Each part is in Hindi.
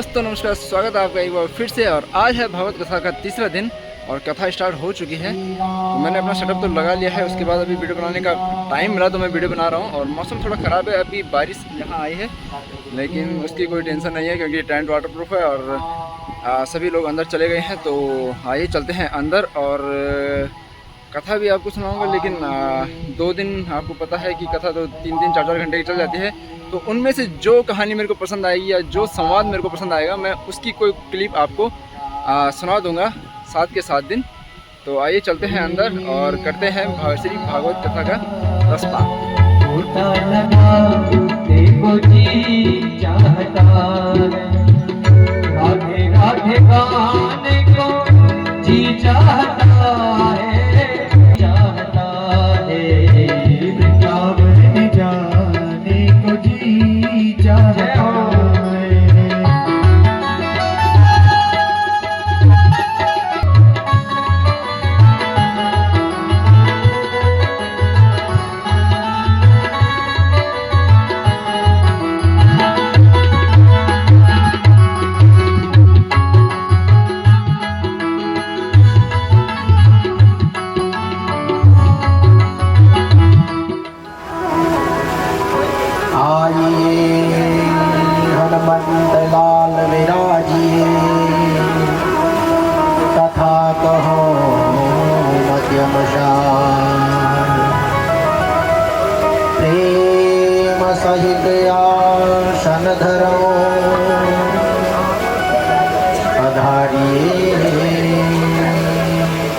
दोस्तों नमस्कार, स्वागत है आपका एक बार फिर से। और आज है भागवत कथा का तीसरा दिन और कथा स्टार्ट हो चुकी है। तो मैंने अपना सेटअप तो लगा लिया है। उसके बाद अभी वीडियो बनाने का टाइम मिला तो मैं वीडियो बना रहा हूँ। और मौसम थोड़ा ख़राब है, अभी बारिश यहाँ आई है, लेकिन उसकी कोई टेंशन नहीं है क्योंकि टेंट वाटरप्रूफ है और सभी लोग अंदर चले गए हैं। तो आइए चलते हैं अंदर और कथा भी आपको सुनाऊंगा। लेकिन 2 दिन आपको पता है कि कथा तो 3-3, 4-4 घंटे की चल जाती है। तो उनमें से जो कहानी मेरे को पसंद आएगी या जो संवाद मेरे को पसंद आएगा, मैं उसकी कोई क्लिप आपको सुना दूंगा 7 के 7 दिन। तो आइए चलते हैं अंदर और करते हैं श्री भागवत कथा का रसपान। सहित आसन धरो पधारिए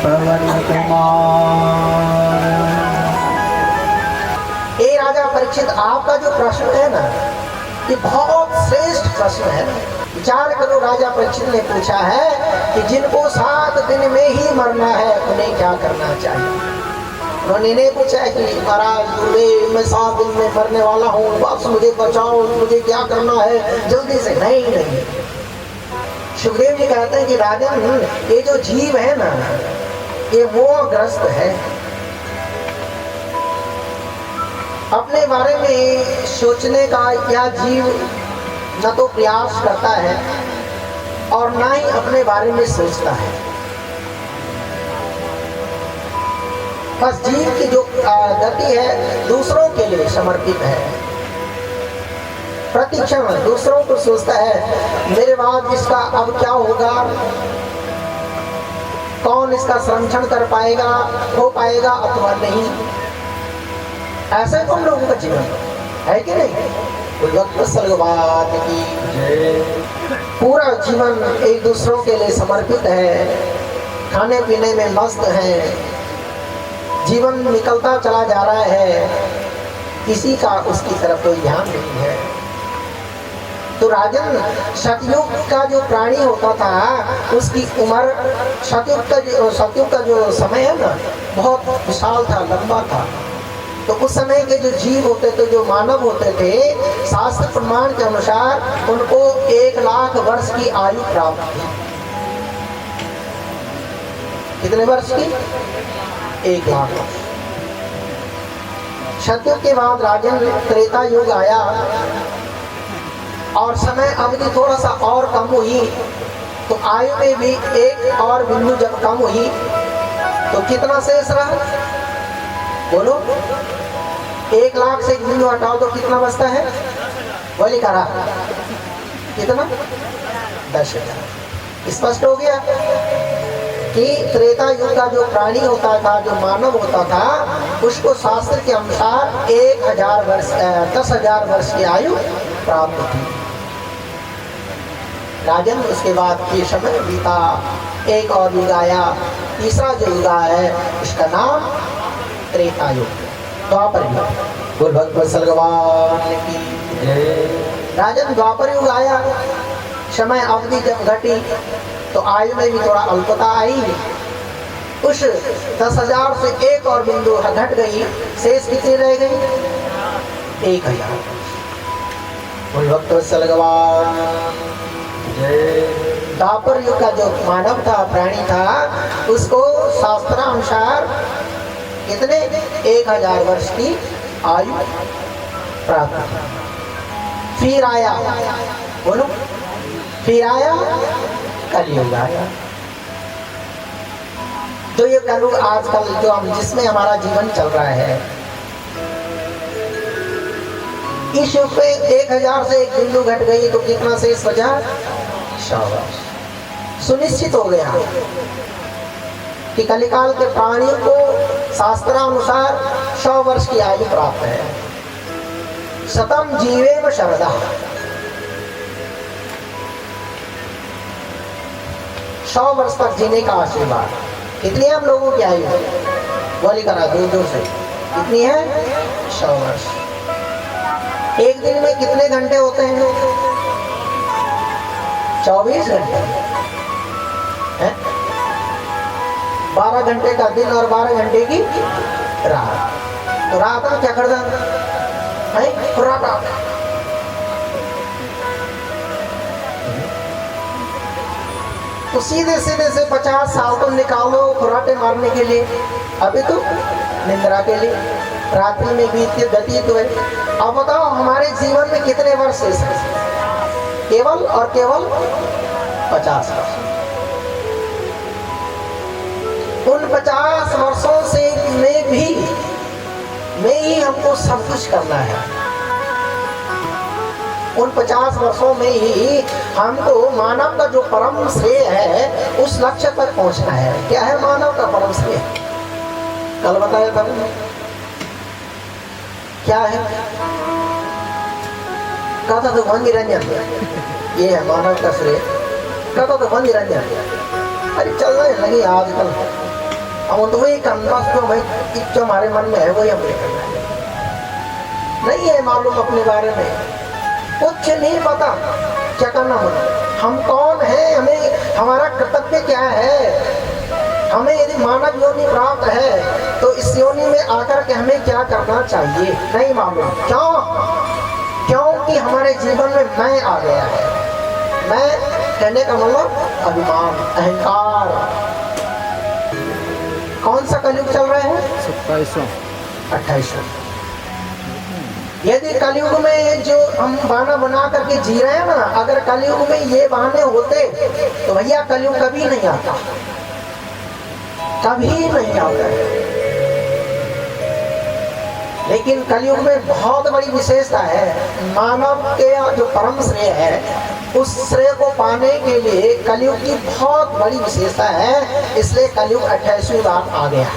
पवन कुमार। ए राजा परीक्षित, आपका जो प्रश्न है ना, ये बहुत श्रेष्ठ प्रश्न है। विचार करो, राजा परीक्षित ने पूछा है कि जिनको 7 दिन में ही मरना है उन्हें क्या करना चाहिए। उन्होंने नहीं पूछा कि महाराज गुरुदेव मैं 7 दिन में मरने वाला हूँ, बस मुझे बचाओ, मुझे क्या करना है जल्दी से। नहीं, सुखदेव जी कहते हैं कि राजन, ये जो जीव है ना, ये मोहग्रस्त है। अपने बारे में सोचने का यह जीव न तो प्रयास करता है और ना ही अपने बारे में सोचता है। बस जीव की जो गति है दूसरों के लिए समर्पित है। प्रतिक्षण दूसरों को सोचता है, मेरे बाद इसका अब क्या होगा, कौन इसका संरक्षण कर पाएगा, हो पाएगा अथवा नहीं। ऐसे तुम लोगों का जीवन है कि नहीं। की पूरा जीवन एक दूसरों के लिए समर्पित है, खाने पीने में मस्त है, जीवन निकलता चला जा रहा है, किसी का उसकी तरफ कोई ध्यान नहीं है। तो राजन, सतयुग का जो प्राणी होता था उसकी उम्र, सतयुग का जो समय है ना, बहुत विशाल था, लंबा था। तो उस समय के जो जीव होते थे, जो मानव होते थे, शास्त्र प्रमाण के अनुसार उनको 1 लाख वर्ष की आयु प्राप्त थी। कितने वर्ष की? 1 लाख वर्ष। सतयुग के बाद राजन त्रेता युग आया और समय अवधि थोड़ा सा और कम हुई। तो आयु में भी 1 और बिंदु जब कम हुई तो कितना शेष रहा बोलो। 1 लाख से 1 बिंदु हटाओ तो कितना बचता है? बोली करा कितना? 10,000। स्पष्ट हो गया कि त्रेता युग का जो प्राणी होता था, जो मानव होता था, उसको शास्त्र के अनुसार 1000 वर्ष 10,000 वर्ष की आयु प्राप्त थी। राजन, उसके बाद ये समय बीता, एक और युग आया, तीसरा जो युग है उसका नाम त्रेता युग, द्वापर युग। बोल भगवत भगवान की। राजन, द्वापर युग आया, समय अवधि जब घटी तो आयु में भी थोड़ा अल्पता आई। उस 10,000 से 1 और बिंदु घट गई, शेष कितनी रह गई? 1,000। बोल भगवत भगवान। द्वापर युग का जो मानव था, प्राणी था, उसको शास्त्रानुसार कितने? 1,000 वर्ष की आयु प्राप्त। फिर आया, बोलो फिर आया कलयुग आया। तो ये कलयुग आजकल जो हम जिसमें हमारा जीवन चल रहा है, इस युग पे 1000 से एक बिंदु घट गई तो कितना शेष बचा? 100 वर्ष। सुनिश्चित हो गया कि कलिकाल के प्राणियों को शास्त्रानुसार 100 वर्ष की आयु प्राप्त है। शतम जीवेम शरदा, 100 वर्ष तक जीने का आशीर्वाद। कितनी है हम लोगों की आयु? बोली करा दूर से कितनी है? 100 वर्ष। एक दिन में कितने घंटे होते हैं? 24 घंटे है। 12 घंटे का दिन और 12 घंटे की रात। तो रात में क्या करता है? खुराटा। तो सीधे सीधे से 50 साल तो निकालो खुराटे मारने के लिए, अभी तो निंद्रा के लिए रात्रि में बीतते व्यतीत हुए। अब बताओ हमारे जीवन में कितने वर्ष है? केवल और केवल 50 वर्ष। उन 50 वर्षों से में ही हमको सब कुछ करना है। उन 50 वर्षों में ही हमको मानव का जो परम श्रेय है उस लक्ष्य तक पहुंचना है। क्या है मानव का परम श्रेय? कल बताया था मैंने। क्या है? कहा था तो मन निरंजन, ये है मानव का श्रेय। कहा था तो मन निरंजन। अरे चलने लगी आजकल हम तो वही करना तो भाई जो हमारे मन में है वही हमें करना है। नहीं है मालूम अपने बारे में, कुछ नहीं पता क्या करना हो। हम कौन है, हमें हमारा कर्तव्य क्या है, हमें यदि मानव योनि प्राप्त है तो इस योनि में आकर के हमें क्या करना चाहिए नहीं मालूम। क्यों? क्योंकि हमारे जीवन में मैं आ गया है। मैं कहने का मतलब अभिमान, अहंकार। कौन सा कलयुग चल रहा है? 27वां 28वां। यदि कलयुग में जो हम बहाना बना करके जी रहे हैं ना, अगर कलयुग में ये बहाने होते तो भैया कलयुग कभी नहीं आता, कभी नहीं आता। लेकिन कलयुग में बहुत बड़ी विशेषता है। मानव के जो परम श्रेय है उस श्रेय को पाने के लिए कलयुग की बहुत बड़ी विशेषता है। इसलिए कलयुग 28वीं बार आ गया।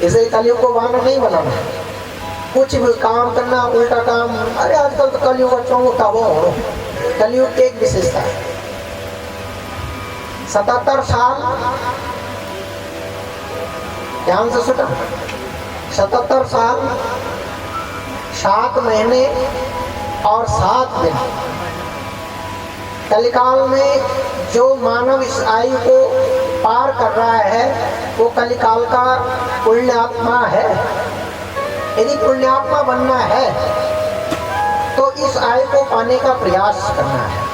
इसे कलयुग को बहाना नहीं बनाना, कुछ भी काम करना उल्टा काम। अरे आजकल तो कलयुग बच्चों को तब हो। कलयुग की एक विशेषता है, 77 साल, ध्यान से सुना, 77 साल 7 महीने और 7 दिन। कलिकाल में जो मानव इस आयु को पार कर रहा है वो कलिकाल का पुण्यात्मा है। यदि पुण्यात्मा बनना है तो इस आयु को पाने का प्रयास करना है।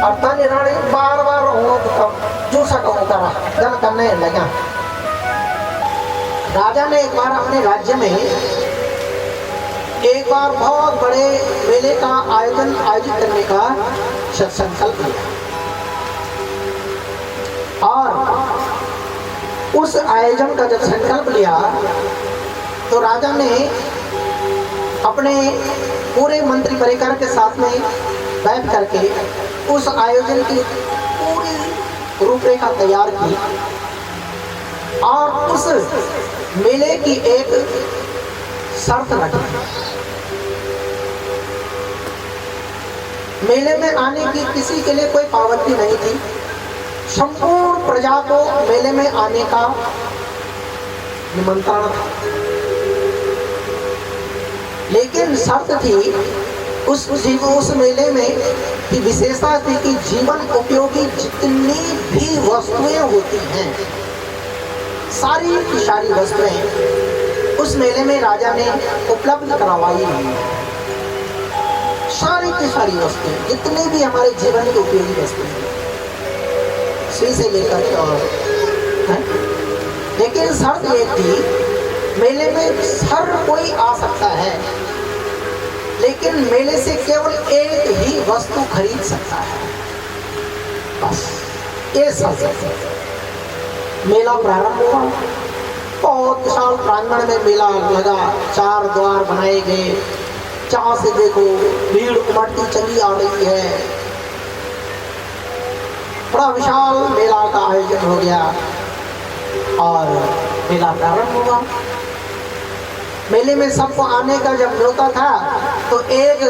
अर्था निर्णय बार बार हो तो जो सको करा जन करने लगा। राजा ने एक बार अपने राज्य में एक बार बहुत बड़े मेले का आयोजित करने का संकल्प लिया और उस आयोजन का जब संकल्प लिया तो राजा ने अपने पूरे मंत्री परिवार के साथ में बैठ करके उस आयोजन की पूरी रूपरेखा तैयार की और उस मेले की एक शर्त रखी। मेले में आने की किसी के लिए कोई पाबंदी नहीं थी। संपूर्ण प्रजा को मेले में आने का निमंत्रण था, लेकिन शर्त थी उस मेले में की विशेषता थी कि जीवन उपयोगी जितनी भी वस्तुएं होती हैं, सारी की सारी वस्तुएं उस मेले में राजा ने उपलब्ध करवाई। सारी की सारी वस्तुएं जितने भी हमारे जीवन की उपयोगी वस्तुएं से लेकर और लेकिन शर्त ये थी मेले में हर कोई आ सकता है, लेकिन मेले से केवल एक ही वस्तु खरीद सकता है, बस ये सब। मेला प्रारंभ हुआ, बहुत विशाल प्रांगण में मेला लगा, 4 द्वार बनाए गए, जहां से देखो भीड़ उमड़ती चली आ रही है। बड़ा विशाल मेला का आयोजन हो गया और मेला प्रारंभ हुआ। मेले में सबको आने का जब न्योता था तो एक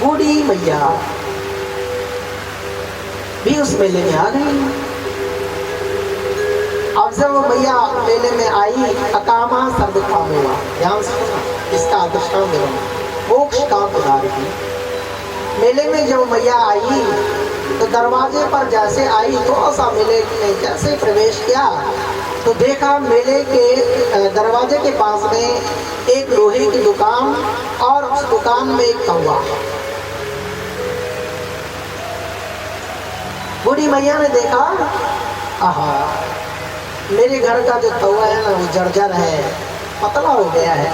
बूढ़ी मैया भी उस मेले में आ गई। अब जब वो मैया मेले में आई, अकामा सर्वकाम हुआ, ध्यान से इसका दृष्टांत देना, मोक्ष का उदार की। मेले में जब मैया आई तो दरवाजे पर जैसे आई तो ऐसा मेले में जैसे प्रवेश किया तो देखा मेले के दरवाजे के पास में एक लोहे की दुकान और उस दुकान में एक कौवा। बूढ़ी मैया ने देखा, आहा, मेरे घर का जो कौवा है ना वो जर्जर है, पतला हो गया है।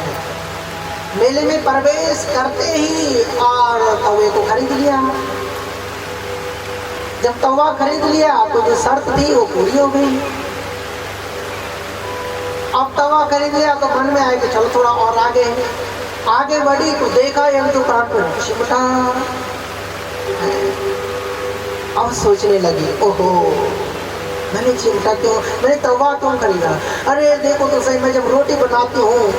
मेले में प्रवेश करते ही और कौवे को खरीद लिया। जब कौवा खरीद लिया तो जो शर्त थी वो पूरी हो गई। अब तवा खरीद लिया तो मन में आया कि चलो थोड़ा और आगे बढ़ी तो देखा एक दुकान पर चिमटा। अब सोचने लगी, ओहो, मैंने चिमटा क्यों, मैंने तवा क्यों खरीदा? अरे देखो तो सही, मैं जब रोटी बनाती हूँ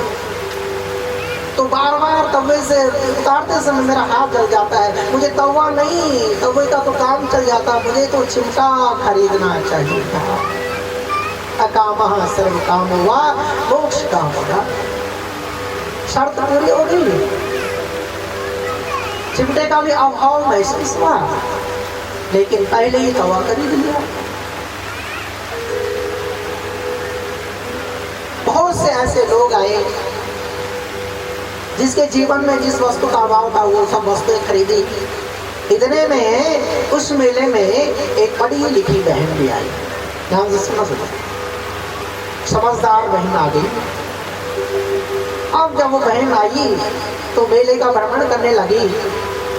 तो बार बार तवे से उतारते समय मेरा हाथ जल जाता है। मुझे तवा नहीं, तवे का तो काम चल जाता, मुझे तो चिमटा खरीदना चाहिए था। अकामः सर्व काम हुआ, मोक्ष काम होगा। शर्त पूरी हो गई, चिमटे का भी अभाव महसूस हुआ, लेकिन पहले ही तवा खरीद लिया। बहुत से ऐसे लोग आए जिसके जीवन में जिस वस्तु का अभाव था वो सब वस्तुएं खरीदी। इतने में उस मेले में एक पढ़ी लिखी बहन भी आई। ध्यान से सुना, समझदार बहन आ गई। अब जब वो बहन आई तो मेले का भ्रमण करने लगी।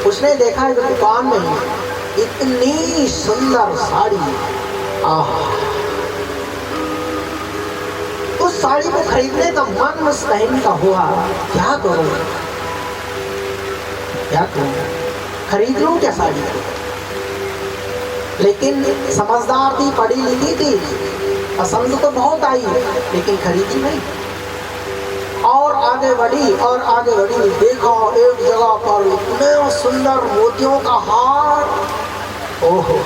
उसने देखा कि दुकान में इतनी सुंदर साड़ी, आहा, उस साड़ी को खरीदने का मन उस बहन का हुआ। क्या करूं, खरीद लूं क्या साड़ी को? लेकिन समझदार थी, पढ़ी लिखी थी, पसंद तो बहुत आई लेकिन खरीदी नहीं। और आगे बढ़ी, देखा एक जगह पर इतने सुंदर मोतियों का हार। ओहो,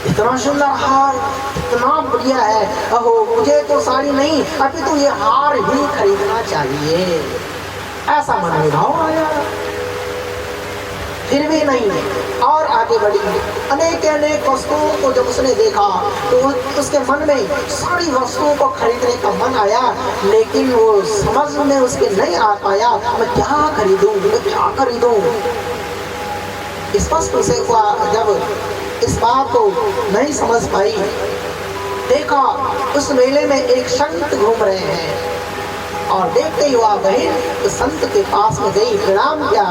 इतना सुंदर हार, इतना बढ़िया है। अहो, मुझे तो साड़ी नहीं, अभी तो ये हार ही खरीदना चाहिए, ऐसा मन में भाव आया। फिर भी नहीं, और आगे बढ़ी। अनेक वस्तुओं को जब उसने देखा तो उसके मन में सारी वस्तुओं को खरीदने का मन आया, लेकिन वो समझ में उसके नहीं आ पाया, मैं क्या खरीदूं। स्पष्ट उसे हुआ, जब इस बात को नहीं समझ पाई, देखा उस मेले में एक संत घूम रहे हैं और देखते ही वह बहन उस संत के पास में गई, प्रणाम किया।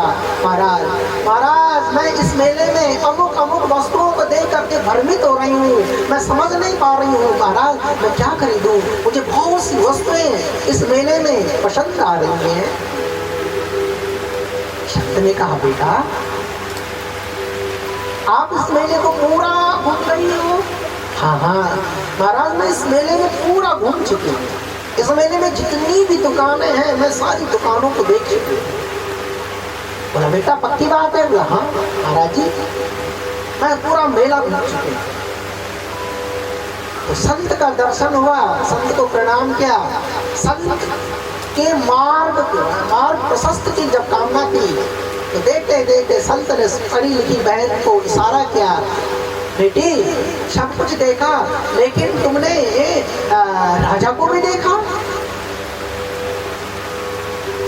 महाराज, मैं इस मेले में अमुक वस्तुओं को देख करके भ्रमित हो रही हूँ, मैं समझ नहीं पा रही हूँ महाराज, मैं क्या खरीदूं? मुझे बहुत सी वस्तुएं इस मेले में पसंद आ रही हैं। संत ने कहा, बेटा आप इस मेले को पूरा घूम रही हो? हाँ महाराज, मैं इस मेले में पूरा घूम चुकी हूँ। इस मेले में जितनी भी दुकानें हैं मैं सारी दुकानों को देख चुकी हूँ। बोला, बेटा पक्की बात है? बोला, हाँ महाराज जी, मैं पूरा मेला घूम चुकी हूँ। तो संत का दर्शन हुआ, संत को प्रणाम किया। संत के मार्ग प्रशस्त की जब कामना की तो देखते संत ने पढ़ी लिखी बहन को इशारा किया, बेटी सब कुछ देखा लेकिन तुमने राजा को भी देखा?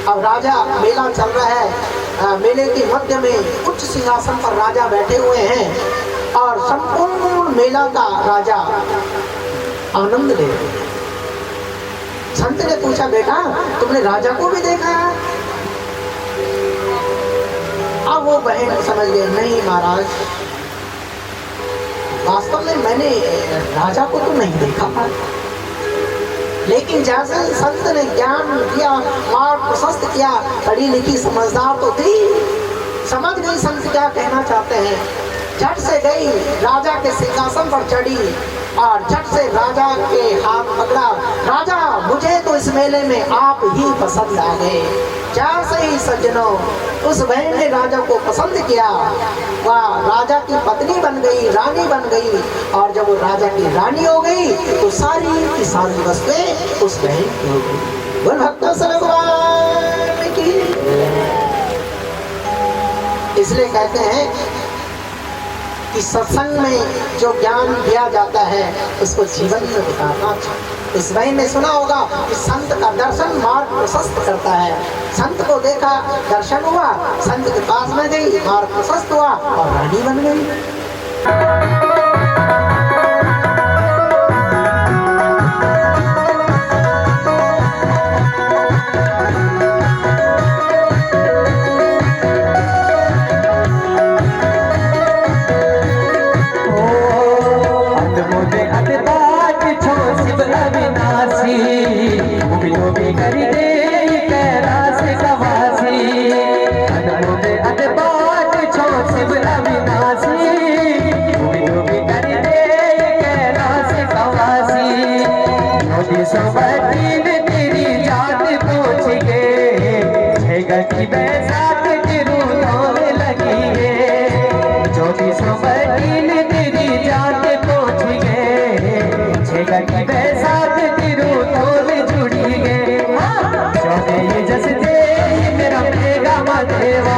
अब राजा, मेला चल रहा है, मेले के मध्य में उच्च सिंहासन पर राजा बैठे हुए हैं और संपूर्ण मेला का राजा आनंद ले रहे हैं। संत ने पूछा, बेटा तुमने राजा को भी देखा? वो बहन समझ गए, नहीं महाराज, वास्तव में मैंने राजा को तो नहीं देखा था, लेकिन जैसे संत ने ज्ञान दिया, मार्ग प्रशस्त किया, पढ़ी लिखी समझदार तो थी, समझ गई संत क्या कहना चाहते हैं। झट से गई, राजा के सिंहासन पर चढ़ी और झट से राजा के हाथ पकड़ा। राजा, मुझे तो इस मेले में आप ही पसंद आ गए। जैसे ही सज्जनों उस बहन ने राजा को पसंद किया, वह राजा की पत्नी बन गई, रानी बन गई। और जब वो राजा की रानी हो गई तो सारी की सारी वस्तुएं उस बहन की हो गई। बोल भक्तों से भगवान की। इसलिए कहते हैं कि सत्संग में जो ज्ञान दिया जाता है उसको जीवन में उतारना चाहिए। इस बहन ने सुना होगा कि संत का दर्शन मार्ग प्रशस्त करता है। संत को देखा, दर्शन हुआ, संत के पास में गई, मार्ग प्रशस्त हुआ और रानी बन गई। जस दे मेरा मेगा देवा